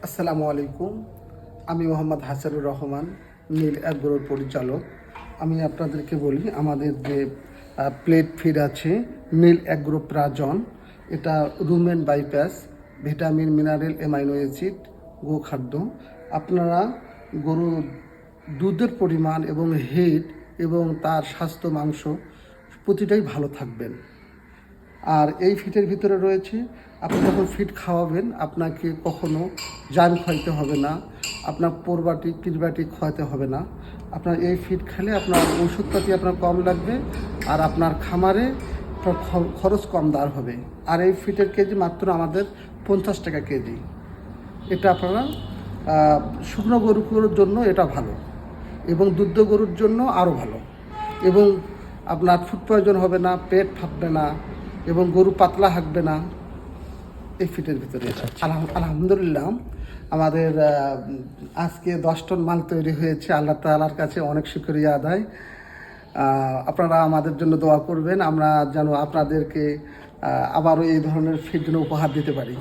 আসসালামু আলাইকুম। আমি মোহাম্মদ হাসানুর রহমান, নীল অ্যাগ্রোর পরিচালক। আমি আপনাদেরকে বলি, আমাদের যে প্লেট ফিড আছে নীল অ্যাগ্রো প্রাজন, এটা rumen bypass, vitamin mineral amino acid গোখাদ্য। আপনারা গরু দুধের পরিমাণ এবং হেড এবং তার স্বাস্থ্য মাংস প্রতিটাই ভালো থাকবেন। আর এই ফিটের ভিতরে রয়েছে, আপনি যখন ফিট খাওয়াবেন আপনাকে কখনো জান খাইতে হবে না, আপনার পোরবাটিক প্রিবায়োটিক খাওয়াতে হবে না। আপনার এই ফিট খেলে আপনার ওষুধপাতি আপনার কম লাগবে, আর আপনার খামারে খরচ কম দাঁড় হবে। আর এই ফিটের কেজি মাত্র আমাদের 50 টাকা কেজি। এটা আপনারা শুকনো গরুর জন্য এটা ভালো, এবং দুগ্ধ গরুর জন্য আরও ভালো, এবং আপনার ফুড পয়জন হবে না, পেট ফাটবে না, এবং গরু পাতলা হাঁকবে না এই ফিটের ভিতরে। আলহামদুলিল্লাহ, আমাদের আজকে 10 টন মাল তৈরি হয়েছে। আল্লাহ তাআলার কাছে অনেক শুকরিয়া আদায়। আপনারা আমাদের জন্য দোয়া করবেন, আমরা যেন আপনাদেরকে আবারও এই ধরনের ফিট যেন উপহার দিতে পারি।